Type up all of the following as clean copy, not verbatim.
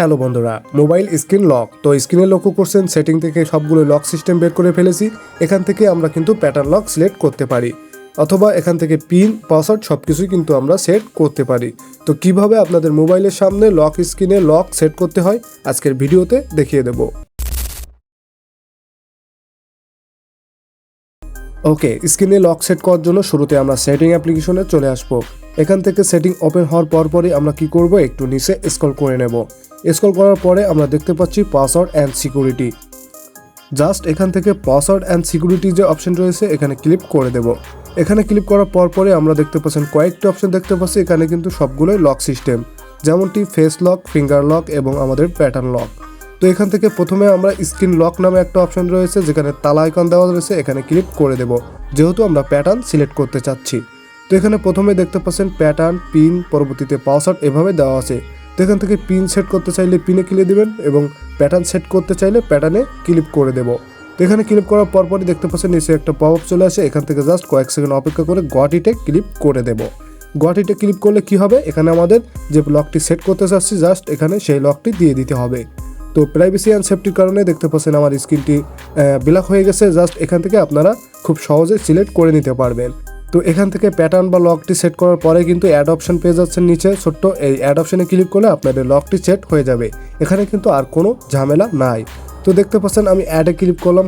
Hello বন্ধুরা, mobile screen lock. তো স্ক্রিনে লক্ষ্য করছেন সেটিং থেকে সবগুলো লক সিস্টেম বের করে ফেলেছি। এখান থেকে আমরা কিন্তু প্যাটার্ন লক সিলেক্ট করতে পারি, অথবা এখান থেকে পিন পাসওয়ার্ড সব কিছুই কিন্তু আমরা সেট করতে পারি। তো কিভাবে আপনাদের মোবাইলের সামনে লক স্ক্রিনে লক সেট করতে হয় আজকের ভিডিওতে দেখিয়ে দেব। ওকে, স্ক্রিনে লক সেট করার জন্য শুরুতে আমরা সেটিং অ্যাপ্লিকেশনে চলে আসবো। এখান থেকে সেটিং ওপেন হওয়ার পরই আমরা কি করব, একটু নিচে স্ক্রল করে নেব। স্ক্রল করার পরে আমরা দেখতে পাচ্ছি পাসওয়ার্ড অ্যান্ড সিকিউরিটি। জাস্ট এখান থেকে পাসওয়ার্ড অ্যান্ড সিকিউরিটি যে অপশন রয়েছে এখানে ক্লিক করে দেব। এখানে ক্লিক করার পরে আমরা দেখতে পাচ্ছেন কয়েকটি অপশন দেখতে পাচ্ছি। এখানে কিন্তু সবগুলোই লক সিস্টেম, যেমনটি ফেস লক, ফিঙ্গার লক এবং আমাদের প্যাটার্ন লক। তো এখান থেকে প্রথমে আমরা স্ক্রিন লক নামে একটা অপশন রয়েছে, যেখানে তালা আইকন দেওয়া রয়েছে, এখানে ক্লিক করে দেব, যেহেতু আমরা প্যাটার্ন সিলেক্ট করতে চাচ্ছি। তো এখানে প্রথমে দেখতে পাচ্ছেন প্যাটার্ন, পিন, পরবর্তীতে পাসওয়ার্ড এভাবে দেওয়া আছে। তো এখান থেকে পিন সেট করতে চাইলে পিনে ক্লিক দিবেন এবং প্যাটার্ন সেট করতে চাইলে প্যাটার্নে ক্লিক করে দেব। তো এখানে ক্লিক করার পরই দেখতে পাচ্ছেন নিচে একটা পপ আপ চলে আসে। এখান থেকে জাস্ট কয়েক সেকেন্ড অপেক্ষা করে গট ইটে ক্লিক করে দেব। গট ইটে ক্লিক করলে কি হবে, এখানে আমাদের যে লকটি সেট করতে চাচ্ছি জাস্ট এখানে সেই লকটি দিয়ে দিতে হবে। তো প্রাইভেসি অ্যান্ড সেফটির কারণে দেখতে পাচ্ছেন আমার স্ক্রিনটি ব্ল্যাক হয়ে গেছে। জাস্ট এখান থেকে আপনারা খুব সহজে সিলেক্ট করে নিতে পারবেন। তো এখান থেকে প্যাটার্ন বা লকটি সেট করার পরে কিন্তু অ্যাড অপশন পেয়ে যাচ্ছেন নিচে ছোট্ট, এই অ্যাড অপশনে ক্লিক করলে আপনাদের লকটি সেট হয়ে যাবে। এখানে কিন্তু আর কোনো ঝামেলা নাই। তো দেখতে পাচ্ছেন আমি অ্যাডে ক্লিক করলাম।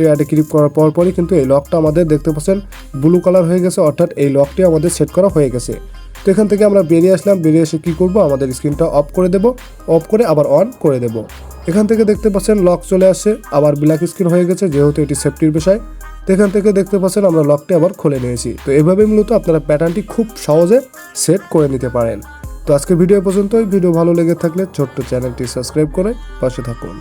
অ্যাডে ক্লিক করার পরই কিন্তু এই লকটা আমাদের দেখতে পাচ্ছেন ব্লু কালার হয়ে গেছে, অর্থাৎ এই লকটি আমাদের সেট করা হয়ে গেছে। তো এখান থেকে আমরা বেরিয়ে আসলাম। বেরিয়ে এসে কী করবো, আমাদের স্ক্রিনটা অফ করে দেব। অফ করে আবার অন করে দেব। এখান থেকে দেখতে পাচ্ছেন লক চলে আসছে, আবার ব্ল্যাক স্ক্রিন হয়ে গেছে, যেহেতু এটি সেফটির বিষয়। তো এখান থেকে দেখতে পাচ্ছেন আমরা লকটি আবার খুলে নিয়েছি। তো এভাবে মূলত আপনারা প্যাটার্নটি খুব সহজে সেট করে নিতে পারেন। তো আজকের ভিডিও পর্যন্তই। ভিডিও ভালো লেগে থাকলে ছোট্ট চ্যানেলটি সাবস্ক্রাইব করে পাশে থাকুন।